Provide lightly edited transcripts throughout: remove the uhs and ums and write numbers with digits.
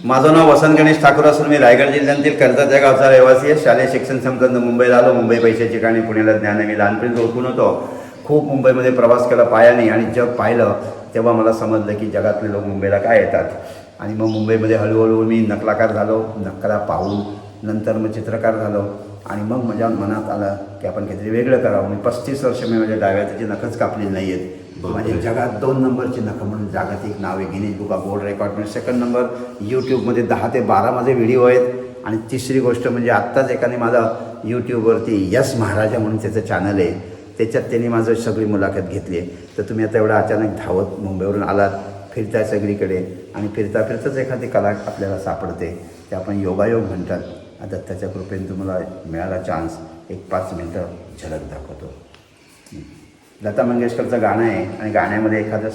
माझं नाव वसंत गणेश ठाकूर असून मी रायगड जिल्ह्यातील कर्जत या गावचा रहिवासी आहे. शालेय शिक्षण संपलं मुंबईला आलो. मुंबई पैशाची ठिकाणी, पुण्याला ज्ञान आहे. मी लहानपणी ओळखून होतो. खूप मुंबईमध्ये प्रवास केला पायाने आणि जग पाहिलं तेव्हा मला समजलं की जगातले लोक मुंबईला काय येतात. आणि मग मुंबईमध्ये हळूहळू मी नकलाकार झालो. नकला पाहून नंतर मग चित्रकार झालो आणि मग माझ्या मनात आलं की आपण काहीतरी वेगळं करावं. मी 35 वर्ष मी माझ्या डाव्या त्याची नखच कापली नाही आहेत. माझे जगात 2 नंबरची नखं म्हणून जागतिक नाव आहे. Guinness book of world record म्हणजे 2nd नंबर. यूट्यूबमध्ये 10 ते 12 माझे व्हिडिओ आहेत. आणि तिसरी गोष्ट म्हणजे आत्ताच एकाने माझा यूट्यूबवरती यस महाराजा म्हणून त्याचं चॅनल आहे, त्याच्यात त्यांनी माझं सगळी मुलाखत घेतली आहे. तर तुम्ही आता एवढा अचानक धावत मुंबईवरून आलात, फिरताय सगळीकडे आणि फिरता फिरताच एखादी कला आपल्याला सापडते, ते आपण योगायोग म्हणतात. आता त्याच्या कृपेने तुम्हाला मिळाला चान्स, एक 5 मिनटं झलक दाखवतो. लता मंगेशकरचं गाणं आहे आणि गाण्यामध्ये एखादं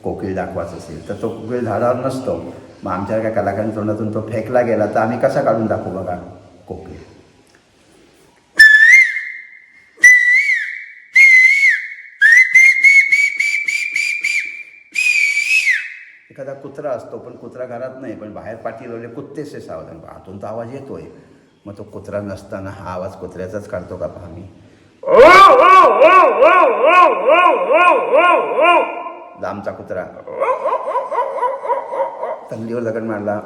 कोकिळ दाखवायचं असेल तर तो कोकिळ झाडावर नसतो. मग आमच्या काय कलाकारांच्या तोंडातून तो फेकला गेला तर आम्ही कसा काढून दाखवू बघा कोकिळ. एखादा कुत्रा असतो, पण कुत्रा घरात नाही, पण बाहेर पाठी लावले कुत्तेसे सावधान, आतून तो आवाज येतोय. मग तो कुत्रा नसताना हा आवाज कुत्र्याचाच काढतो का पहा मी. लांबचा कुत्रा तंगलीवर दगड मारला.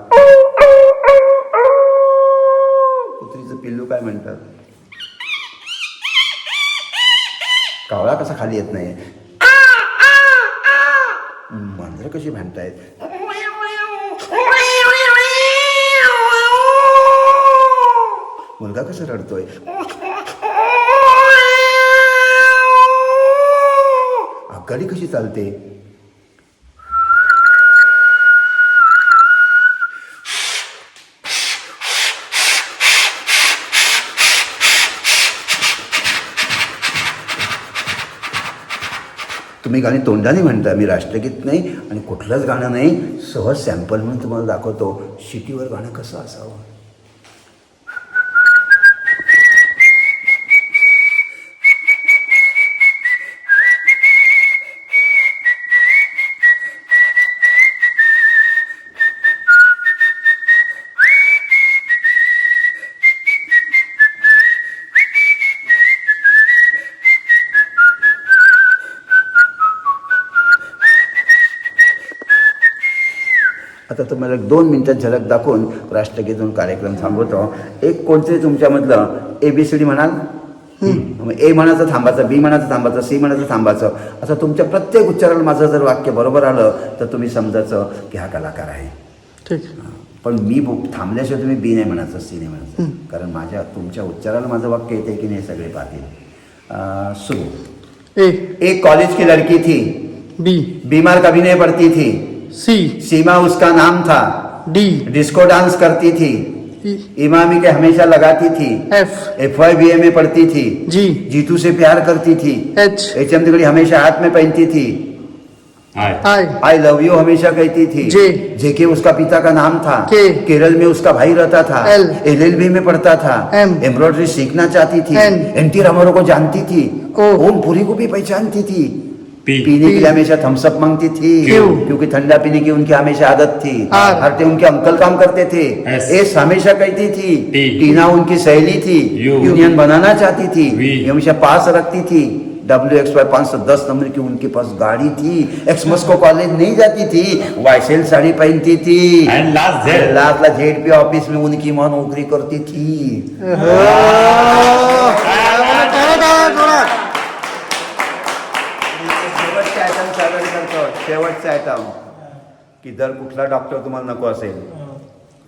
कुत्रीचं पिल्लू काय म्हणतात. कावळा कसा खाली येत नाही. मांजरं कशी भांडतायत. मुलगा कसा रडतोय. आगगाडी कशी चालते. तुम्ही गाणी तोंडाने म्हणता, मी राष्ट्रगीत नाही आणि कुठलंच गाणं नाही, सहज सॅम्पल म्हणून तुम्हाला दाखवतो शिटीवर गाणं कसं असावं. आता तुम्हाला 2 मिनिटात झलक दाखवून राष्ट्रगीतून कार्यक्रम थांबवतो. एक कोणतरी तुमच्यामधलं ABCD म्हणाल. ए म्हणायचं थांबायचं, बी म्हणायचं थांबायचं, सी म्हणायचं थांबायचं. असं तुमच्या प्रत्येक उच्चाराला माझं जर वाक्य बरोबर आलं तर तुम्ही समजायचं की हा कलाकार आहे. ठीक. पण मी थांबल्याशिवाय तुम्ही बी नाही म्हणायचं, सी नाही म्हणायचं, कारण माझ्या तुमच्या उच्चाराला माझं वाक्य येते की नाही सगळे पाहतील. सुरू. एक कॉलेज की लड़की थी. बी बीमार कभी नहीं पड़ती थी. सी सीमा उसका नाम था. डी डिस्को डांस करती थी. इमामी के हमेशा लगाती थी. एफ FYBA में पढ़ती थी. जी जीतू से प्यार करती थी. HM तिगड़ी हमेशा हाथ में पहनती थी. आई लव यू हमेशा कहती थी. जेके उसका पिता का नाम था. केरल में उसका भाई रहता था. LLB में पढ़ता था. एम्ब्रॉयडरी सीखना चाहती थी. NT रामाराव को जानती थी. ओम पुरी को भी पहचानती थी. पीने के लिए हमेशा थम्सअप मांगती थी. क्योंकि ठंडा पीने की उनकी हमेशा आदत थी. हरते उनके अंकल काम करते थे. एस हमेशा कहती थी. टीना उनकी सहेली थी. यूनियन बनाना चाहती थी. हमेशा पास रखती थी. WXY 510 नंबर की उनके पास गाड़ी थी. एक्समस को कॉलेज नहीं जाती थी. वाइसेल साड़ी पहनती थी. लास्ट ZP ऑफिस में उनकी मां नौकरी करती थी. शेवटचा आयटम की जर कुठला डॉक्टर तुम्हाला नको असेल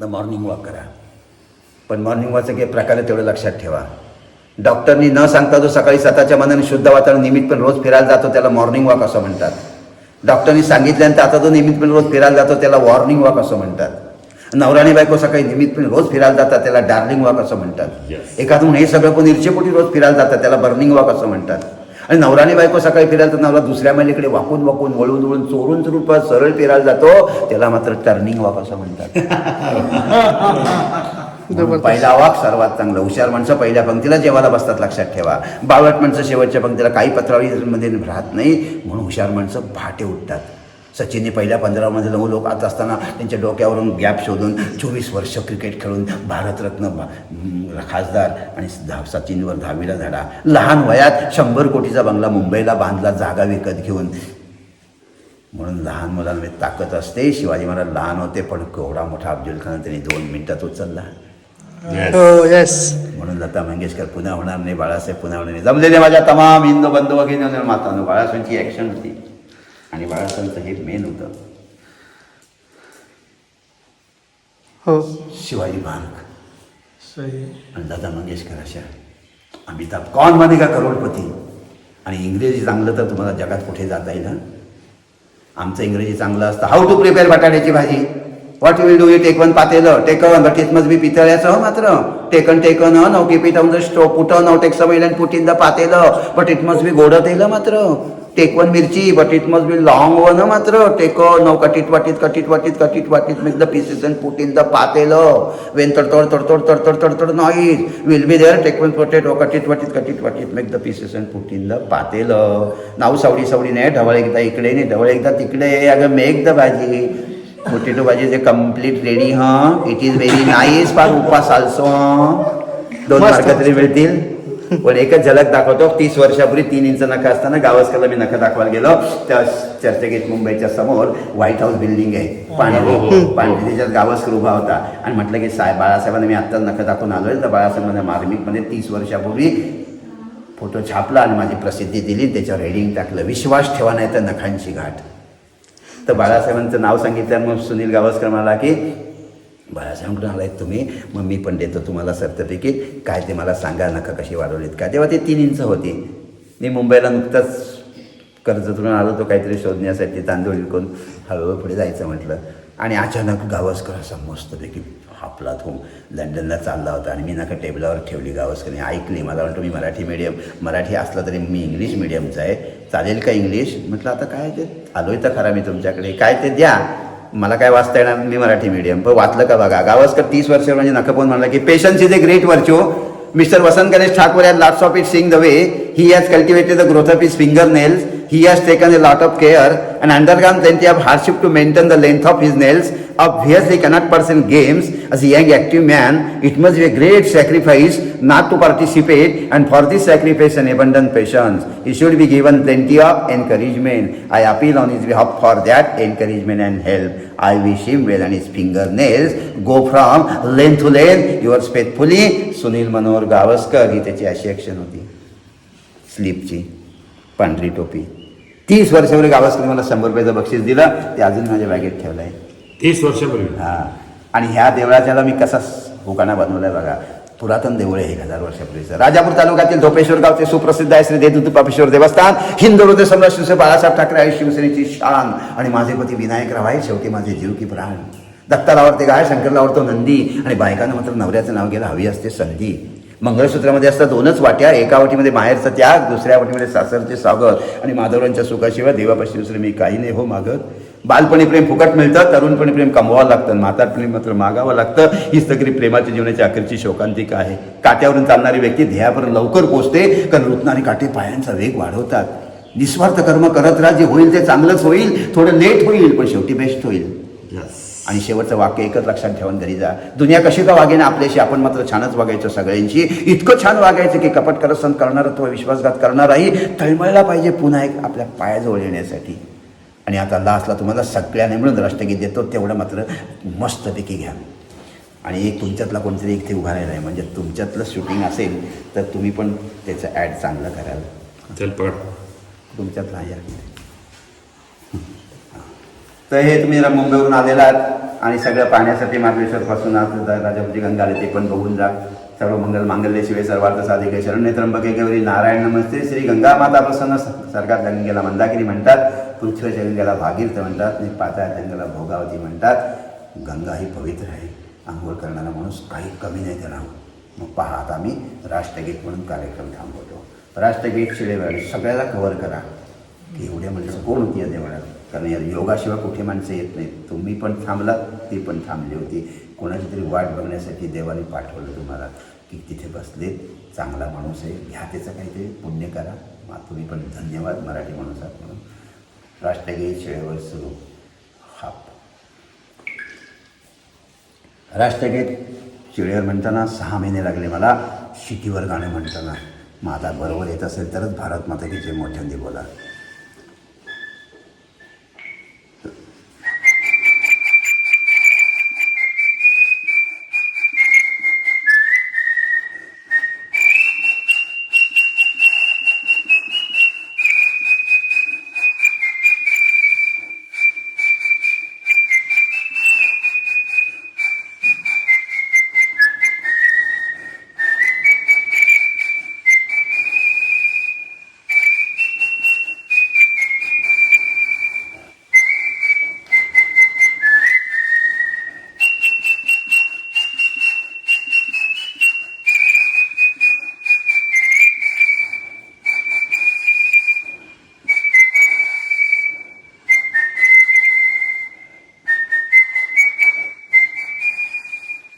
तर मॉर्निंग वॉक करा. पण मॉर्निंग वॉकचं काही प्रकारे तेवढं लक्षात ठेवा. डॉक्टरनी न सांगता जो सकाळी स्वतःच्या मनाने शुद्ध वातावरण नियमितपणे रोज फिरायला जातो त्याला मॉर्निंग वॉक असं म्हणतात. डॉक्टरनी सांगितल्यानंतर आता जो नियमितपणे रोज फिरायला जातो त्याला वॉर्निंग वॉक असं म्हणतात. नवराणी बायको सकाळी नियमितपणे रोज फिरायला जातात त्याला डार्लिंग वॉक असं म्हणतात. एखादं हे सगळं पण इर्चेपोटी रोज फिरायला जातात त्याला बर्निंग वॉक असं म्हणतात. आणि नवराणी बायको सकाळी फिरायला तर नवरा दुसऱ्या महिलेकडे वाकून वाकून वळून वळून चोरून चोरून सरळ फिरायला जातो त्याला मात्र टर्निंग वॉक असं म्हणतात. पहिला वॉक सर्वात चांगलं. हुशार माणसं पहिल्या पंक्तीला जेवायला बसतात, लक्षात ठेवा. बावट माणसं शेवटच्या पंक्तीला काही पत्रावळीमध्ये राहत नाही, म्हणून हुशार माणसं पहाटे उठतात. सचिनने पहिल्या 15मध्ये 9 लोक आत असताना त्यांच्या डोक्यावरून गॅप शोधून 24 वर्ष क्रिकेट खेळून भारतरत्न खासदार आणि सचिनवर 10वीला धडा. लहान वयात 100 कोटीचा बंगला मुंबईला बांधला जागा विकत घेऊन. म्हणून लहान मुलांमध्ये ताकद असते. शिवाजी महाराज लहान होते पण केवढा मोठा अफजल खान त्यांनी 2 मिनिटात उचलला. म्हणून लता मंगेशकर पुन्हा होणार नाही, बाळासाहेब पुन्हा होणार नाही. जमलेले माझ्या तमाम हिंदू बंधू वगैरे मातांनो, बाळासाहेबांची ॲक्शन होती आणि बाळासाहेबांचं हे मेन होतं. हो, शिवाजी महाराज आणि लता मंगेशकर अशा अमिताभ कौन बनेगा करोडपती. आणि इंग्रजी चांगलं तर तुम्हाला जगात कुठे जाता येईल. आमचं इंग्रजी चांगलं असतं. हाऊ टू प्रिपेअर बटाट्याची भाजी. What will do you taken पातेलं taken but it must be पितळ्याचं. हो मात्र taken no keep it on the stove put no take some oil and put in the पातेलं बट इट मस्ट बी गोड तेल. मात्र टेक वन मिरची but it must be long one. मात्र take no cut it वाटीत make the pieces and put in the पातेलं. When तडतड noise will be there. Take one potato cut it वाटीत make the pieces and put in the पातेलं. Now Savedi नाही, ढवळ एकदा इकडे नाही ढवळ एकदा तिकडे. अगं मेक द भाजी. पोटॅटो भाजी जे complete ready. It is very nice for उपास आल्सो. 2 मार्क तरी मिळतील. पण एकच झलक दाखवतो. 30 वर्षापूर्वी 3 इंच नखं असताना गावस्करला मी नखं दाखवायला गेलो. त्या चर्चगेट मुंबईच्या समोर व्हाईट हाऊस बिल्डिंग आहे पांढरी. त्याच्यात गावस्कर उभा होता आणि म्हटलं की बाळासाहेबांना मी आत्ताच नखं दाखवून आलोय. तर बाळासाहेबांना मार्मिकमध्ये 30 वर्षापूर्वी फोटो छापला आणि माझी प्रसिद्धी दिली. त्याच्यावर हेडिंग टाकलं, विश्वास ठेवा नाही तर नखांची गाठ. तर बाळासाहेबांचं नाव सांगितलं. मग सुनील गावस्कर म्हणाला की बाळासाहेबांकडून आलाय तुम्ही, मग मी पण देतो तुम्हाला सर्टिफिकेट. काय ते मला सांगा, नका कशी वाढवलीत का. तेव्हा ते 3 इंच होती. मी मुंबईला नुकताच कर्जतून आलो तो काहीतरी शोधण्यासाठी. तांदूळ विकून हळूहळू पुढे जायचं म्हटलं आणि अचानक गावस्कर असा मस्तपैकी हापला तो लंडनला चालला होता आणि मी नका टेबलावर ठेवली. गावस्करने ऐकली. मला म्हणतो मी मराठी असला तरी मी इंग्लिश मिडियमचा आहे, चालेल का इंग्लिश. म्हटलं आता काय ते आलोय तर खरा मी तुमच्याकडे, काय ते द्या. मला काय वाचता येणार, मी मराठी मीडियम. पण वाचलं का बघा. गावस्कर 30 वर्ष म्हणजे नका पण म्हणला की patience is a great virtue. Mister Vasant Ganesh Thakur has lots of it seeing the way he has cultivated the growth of his finger nails. He has taken a lot of care and undergone plenty of hardship to maintain the length of his nails. Obviously cannot pursue games as a young active man. It must be a great sacrifice not to participate, and for this sacrifice and abundant patience he should be given plenty of encouragement. I appeal on his behalf for that encouragement and help. I wish him well and his fingernails go from length to length. Yours faithfully, Sunil Manohar Gavaskar. ही त्याची अशी action होती स्लीपची, पांढरी टोपी. 30 वर्षापूर्वी गावस्कर मला 100 रुपयाचं बक्षीस दिलं. ते अजून माझ्या बॅगेत ठेवलं आहे. 30 वर्षापूर्वी. हां. आणि ह्या देवळाच्याला मी कसा उकाणा बनवला आहे बघा. पुरातन देऊळ आहे 1000 वर्षापूर्वीचं. राजापूर तालुक्यातील धोपेश्वर गावचे सुप्रसिद्ध आहे श्री देवदत्तपापेश्वर देवस्थान. हिंदू हृदय सम्राट शिवसेना बाळासाहेब ठाकरे आहे शिवसेनेची शान आणि माझे पती विनायकराव आहे शेवटी माझे जीव की प्राण. दत्ताला आवडते गाय, शंकरला आवडतो नंदी आणि बायकांना मात्र नवऱ्याचं नाव घ्यायला हवी असते संधी. मंगळसूत्रामध्ये असतात 2च वाट्या. एका वाटीमध्ये माहेरचा त्याग, दुसऱ्या वाटीमध्ये सासरचे स्वागत आणि माधवरांच्या सुखाशिवाय देवापाशी दुसरं मी काही नाही हो मागत. बालपणी प्रेम फुकट मिळतं, तरुणपणी प्रेम कमवावं लागतं, म्हातारपणी मात्र मागावं लागतं. हीच तरी प्रेमाच्या जीवनाची अखेरची शोकांतिका आहे. काट्यावरून चालणारी व्यक्ती ध्येयापर्यंत लवकर पोहोचते, कारण रुतणारी काठी पायांचा वेग वाढवतात. निस्वार्थ कर्म करत राहा, जे होईल ते चांगलंच होईल. थोडं लेट होईल पण शेवटी बेस्ट होईल. आणि शेवटचं वाक्य एकच लक्षात ठेवून घरी जा. दुनिया कशी का वागे ना आपल्याशी, आपण मात्र छानच वागायचं सगळ्यांशी. इतकं छान वागायचं की कपट करसन करणारा तो विश्वासघात करणाराही तळमळला पाहिजे पुन्हा एक आपल्या पायाजवळ येण्यासाठी. आणि आता लास्टला तुम्हाला सगळ्यांनी मिळून राष्ट्रगीत देतो, तेवढं मात्र मस्तपैकी घ्या. आणि एक तुमच्यातला कोणतरी इथे उभा राहिला आहे, म्हणजे तुमच्यातलं शूटिंग असेल तर तुम्ही पण त्याचं ॲड चांगलं कराल. चल पकड. तुमच्यातला या. तर हे तुम्ही मुंबईवरून आलेला आहात आणि सगळं पाहण्यासाठी महाबळेश्वरपासून राजापुरी गंगा आले ते पण बघून जा. सर्व मंगल मांगल्य शिवे सर्वार्थ साधिके शरण्य त्र्यंबके गौरी नारायण नमस्ते. श्री गंगा माता प्रसन्न. स्वर्गात गंगेला मंदाकिनी म्हणतात, पृथ्वीच्या गंगेला भागीरथ म्हणतात आणि पाताळात गंगेला भोगावती म्हणतात. गंगा ही पवित्र आहे, आंघोळ करणारा माणूस काही कमी नाही त्याला. मग पहा आता आम्ही राष्ट्रगीत म्हणून कार्यक्रम थांबवतो. राष्ट्रगीत शिळेवाडी सगळ्याला कव्हर करा की एवढ्या माणसं कोण होती या देवळात, कारण या योगाशिवाय कुठे माणसं येत नाहीत. तुम्ही पण थांबलात, ती पण थांबली होती. कोणाची तरी वाट बघण्यासाठी देवाने पाठवलं तुम्हाला की तिथे बसले, चांगला माणूस आहे, घ्या त्याचं काहीतरी पुण्य करा. तुम्ही पण धन्यवाद मराठी माणूस आहात म्हणून. राष्ट्रगीत शिळेवर सुरू. हाप. राष्ट्रगीत शिळेवर म्हणताना 6 महिने लागले मला. शिटीवर गाणं म्हणताना. मग आता बरोबर येत असेल तरच भारत माता की जय मोठ्यांदी बोला.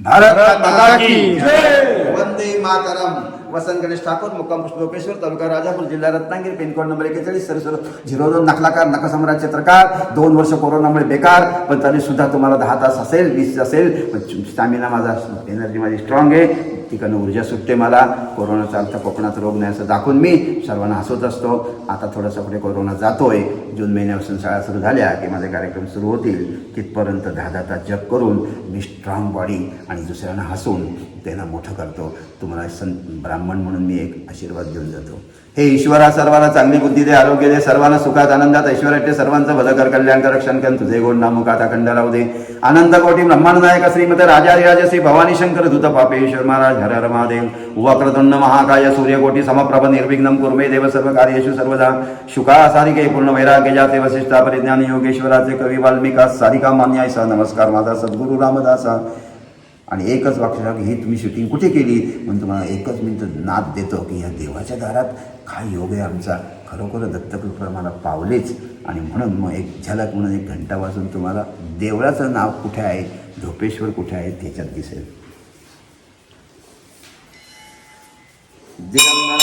भारत माता की जय. वंदे मातरम. वसंत गणेश ठाकूर, मुक्काम पुष्पलोकेश्वर, तालुका राजापूर, जिल्हा रत्नागिरी, पिनकोड नंबर 41 0002. नखलाकार, नखसम्राट, चित्रकार. 2 वर्ष कोरोनामुळे बेकार, पण तरी सुद्धा तुम्हाला 10 तास असेल, 20 असेल, पण स्टॅमिना माझा, एनर्जी माझी स्ट्रॉंग आहे. तिकडनं ऊर्जा सुटते मला. कोरोनाचा अर्थ कोकणात रोग नाही असं दाखवून मी सर्वांना हसवत असतो. आता थोडंसं पुढे कोरोना जातोय. जून महिन्यापासून शाळा सुरू झाल्या की माझे कार्यक्रम सुरू होतील. तिथपर्यंत 10 तास जप करून मी स्ट्रॉंग बॉडी आणि दुसऱ्यांना हसून त्यांना मोठं करतो. तुम्हाला ब्राह्मण म्हणून मी एक आशीर्वाद देऊन जातो. हे ईश्वरा, सर्वांना चांगली बुद्धी दे, आरोग्य दे, सर्वांना सुखात आनंदात ऐश्वर्यात सर्वांचं भलं कर, कल्याण कर, रक्षण कर. तुझे गोड नामुखात अखंड राहू दे. अनंत कोटी ब्रह्मांड नायक श्रीमते राजाधिराज श्री भवानी शंकर धूत पापेश्वर महाराज हर हर महादेव. वक्रतुंड महाकाय सूर्यकोटी समप्रभ निर्विघ्नं कुर्मे देव सर्व कार्येषु सर्वदा. शुका सारिके पूर्ण वैराग्य जाते वसिष्ठा परिज्ञान योगेश्वराचे कवी वाल्मिका सारिका मान्यायसा. नमस्कार माझा सद्गुरू रामदासा. आणि एकच वाक्य, ही तुम्ही शूटिंग कुठे केली म्हणून तुम्हाला एकच मिनिट नाद देतो की या देवाच्या दारात काय योग आहे आमचा. खरोखर दत्तकृपा मला पावलेच. आणि म्हणून मग एक झलक म्हणून एक घंटा वाजून तुम्हाला देवळाचं नाव कुठे आहे, धोपेश्वर कुठे आहे त्याच्यात दिसेल. जगन्नाथ